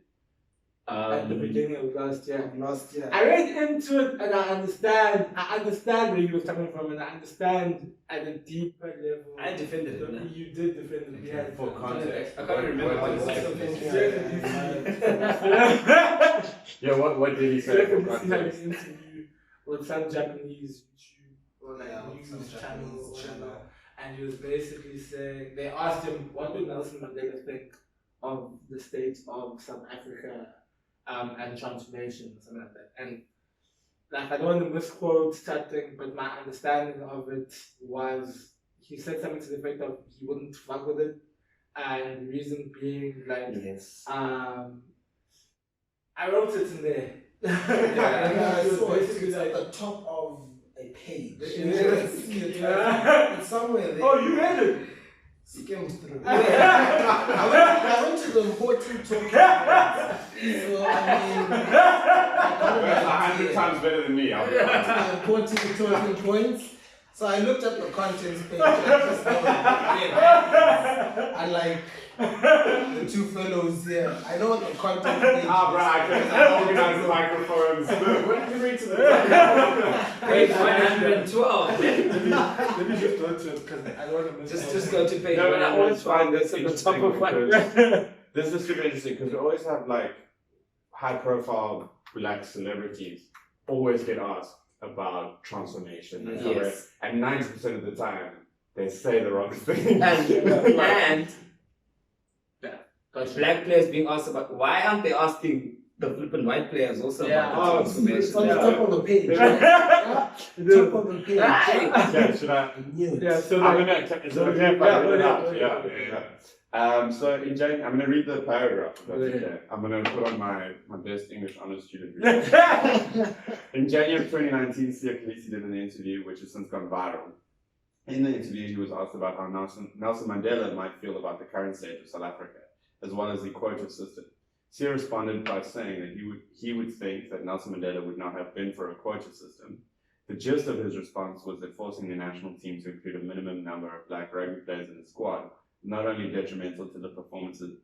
at the beginning of last year. I read into it and I understand where he was coming from, and I understand at a deeper level. I defended it. You did defend it. Yeah, For context. I can't remember what he Yeah, what did he say for He had an context? interview with some Japanese YouTube or like news some channel, channel. and he was basically saying, they asked him, what would Nelson Mandela think of the state of South Africa and transformation or something like that. And like, I don't want to misquote that thing, but my understanding of it was he said something to the effect of he wouldn't fuck with it, and the reason being like I wrote it in there. I saw it. It's at the top of a page. It's somewhere there. Oh, you read it? Skimmed through. I went to the important talking points. So, I mean, That's 100 times better than me. I'll be honest. the important talking points. So I looked at the contents page and just and like the two fellows here. I know what the content page is. I organize the microphones. When did you read to the Page 112. Let me just go to it because I don't want to miss Just go to page No, but I always 112. find this at the interesting top of because this is super interesting because we always have like high-profile black celebrities always get asked about transformation and career, Yes. and 90% of the time they say the wrong thing. And black players being asked about, why aren't they asking the flippin' white players also about the transformation? It's on the top of the page. Top of the page. Okay, should I? Yeah, so I'm like, gonna. Is it okay if I read it out? Yeah. So in January, I'm gonna read the paragraph. If that's okay. I'm gonna put on my best English honors student. In January 2019, Khaleesi did an interview which has since gone viral. In the interview, he was asked about how Nelson Mandela might feel about the current state of South Africa, as well as the quota system. Sia responded by saying that he would think that Nelson Mandela would not have been for a quota system. The gist of his response was that forcing the national team to include a minimum number of black rugby players in the squad not only detrimental to the performances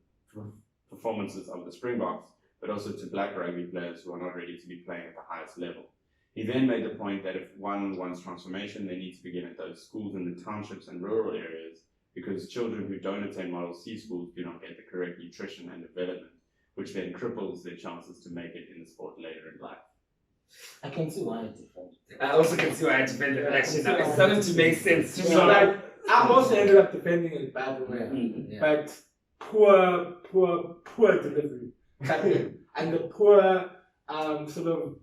of the Springboks, but also to black rugby players who are not ready to be playing at the highest level. He then made the point that if one wants transformation, they need to begin at those schools in the townships and rural areas, because children who don't attend Model C schools do not get the correct nutrition and development, which then cripples their chances to make it in the sport later in life. I can see why it's different. I also can see why I defended it actually now. It's starting to make sense to me. so like, I also ended up defending it by the way, but poor delivery, and the poor sort of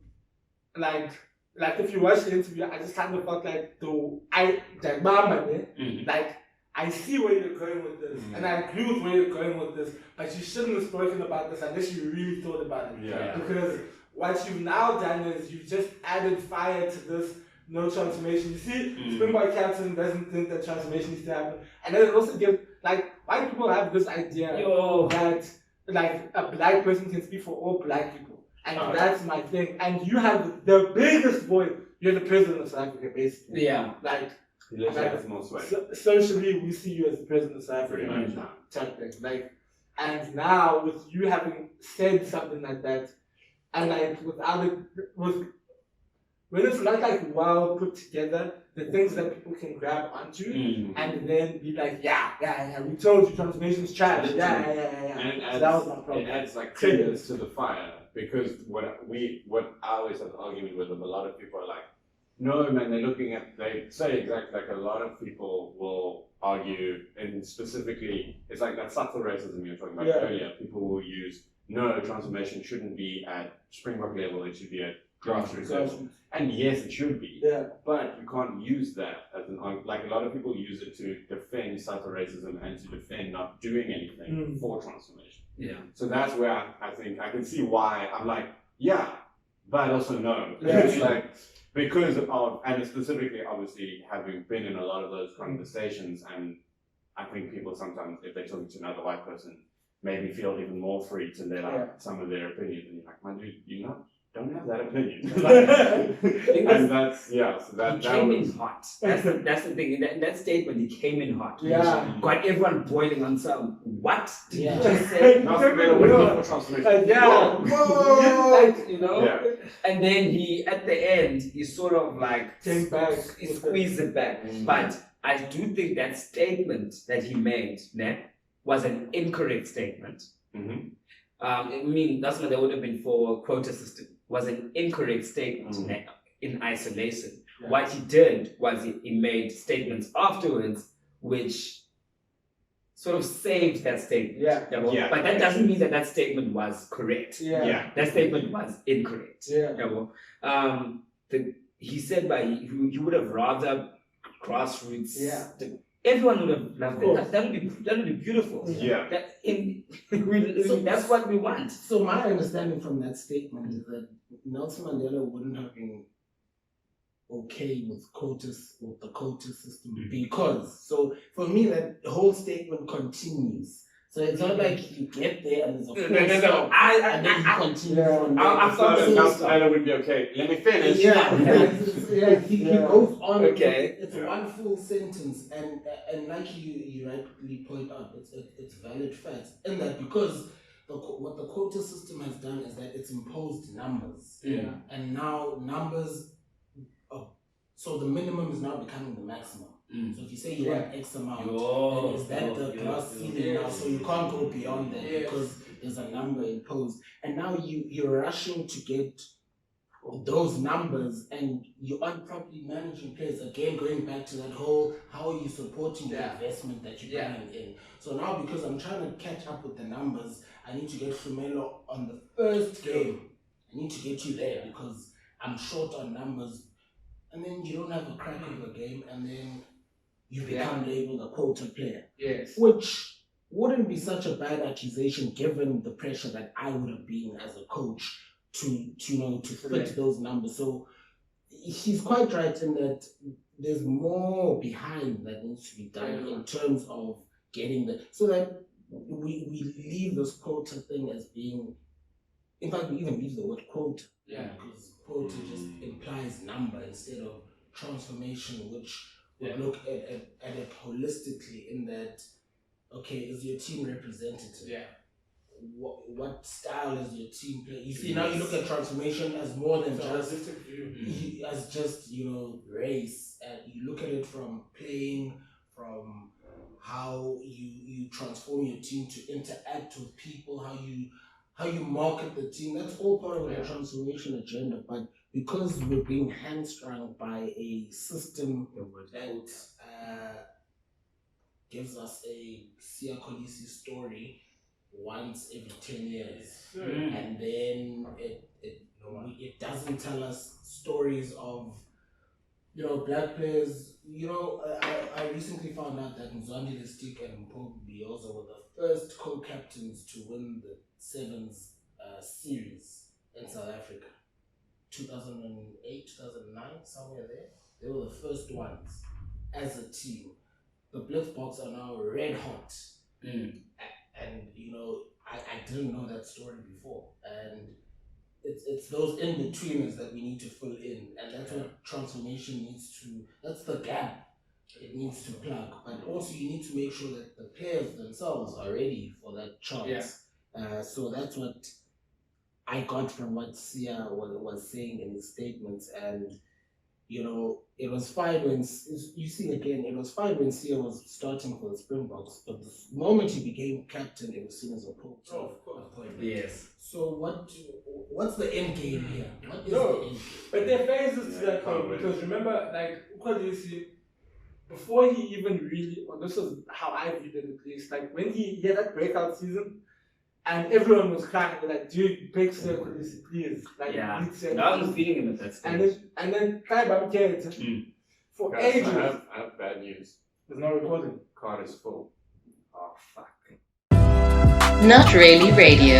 like if you watch the interview, I just kind of felt like like I see where you're going with this, and I agree with where you're going with this, but you shouldn't have spoken about this unless you really thought about it. Yeah. Because what you've now done is you've just added fire to this no transformation. You see, Springbok captain doesn't think that transformation needs to happen. And then it also gives, like, white people have this idea that, like, a black person can speak for all black people. And that's my thing. And you have the biggest voice. You're the president of South Africa, basically. Yeah. Like, More sway. socially, we see you as the president of South Africa right now. Type thing. Like, and now, with you having said something like that, and like when it's not like well put together, the things that people can grab onto and then be like, yeah, we told you transformation's trash. Yeah. And So that was my problem. it adds like triggers to the fire, because what I always have an argument with them, a lot of people are like, no man, they say exactly like a lot of people will argue, and specifically it's like that subtle racism you were talking about earlier. People will use no, transformation shouldn't be at Springbok level, it should be at grassroots level. And yes, it should be. Yeah. But you can't use that as an argument. Like a lot of people use it to defend subtle racism and to defend not doing anything for transformation. Yeah. So that's where I think I can see why I'm like, yeah, but also no. Yeah. It's like, because of, and specifically obviously having been in a lot of those conversations, and I think people sometimes, if they're talking to another white person, maybe feel even more free to let out some of their opinions, and you're like, my dude, you don't have that opinion. And that's, yeah, so that, He that came was, in hot. That's the thing. In that statement, he came in hot. Yeah. Got everyone boiling on some. What did Yeah. you just say? not for transformation. Yeah. Whoa. Like, you know? Yeah. And then he, at the end, he sort of like Came back. he squeezed it back. But I do think that statement that he made was an incorrect statement. Mm-hmm. I mean, that's what they would have been for quota system. Was an incorrect statement in isolation. Yeah. What he did was he made statements afterwards which sort of saved that statement. Yeah. Yeah. But that doesn't mean that that statement was correct. Yeah. That statement was incorrect. Yeah. He said he would have rather grassroots. Yeah. Everyone would have loved Of that. That would be beautiful. Yeah. That's what we want. So my understanding from that statement is that Nelson Mandela wouldn't have been okay with the quota system because, so for me that whole statement continues. So it's not like you get there and there's a full stop, and then you continue from there. I thought So Nelson Mandela would be okay. Let me finish. He goes on. Okay. It's one full sentence, and like you rightly point out, it's valid facts in that because what the quota system has done is that it's imposed numbers, and now numbers. So the minimum is now becoming the maximum. So if you say you want X amount, then is that the glass ceiling now? So you can't go beyond that because there's a number imposed. And now you're rushing to get those numbers and you aren't properly managing players. Again, going back to that whole, how are you supporting the investment that you're bringing in? So now because I'm trying to catch up with the numbers, I need to get Fumelo on the first game. I need to get you there because I'm short on numbers. And then you don't have a crack of a game, and then you become labeled a quota player. Yes. Which wouldn't be such a bad accusation given the pressure that I would have been as a coach to fit those numbers. So he's quite right in that there's more behind that needs to be done in terms of getting so that we leave this quota thing as being, in fact, we even leave the word quota. Because quota just implies number instead of transformation, which would look at it holistically in that, okay, is your team representative? What style is your team playing? You see, now you look at transformation as more than just race. And you look at it from playing, from how you transform your team to interact with people, how you market the team. That's all part of the transformation agenda. But because we're being hamstrung by a system that gives us a Sia Kolisi story once every 10 years, and then it doesn't tell us stories of black players. I recently found out that Mihlali Thsikila and Miv Tyrone were the first co-captains to win the Sevens series in South Africa. 2008, 2009, somewhere there. They were the first ones as a team. The Blitzboks are now red hot. And I didn't know that story before. And it's those in-betweeners that we need to fill in. And that's what transformation needs to, that's the gap it needs to plug. But also you need to make sure that the players themselves are ready for that chance. So that's what I got from what Sia was saying in his statements. And it was fine when it was fine when Sia was starting for the Springboks, but the moment he became captain, it was seen as a appointment. Yes. So what's the end game here? What is the end game? But there are phases to that point, because remember, before he even really, this was how I viewed it at least, like when he had that breakout season, And everyone was crying. They're like, dude, break circle this, please. Like, Yeah. need to- No, I was feeling him at that stage. and then for Guys, ages, I have bad news. there's no recording. Card is full. Oh fuck. Not Really Radio.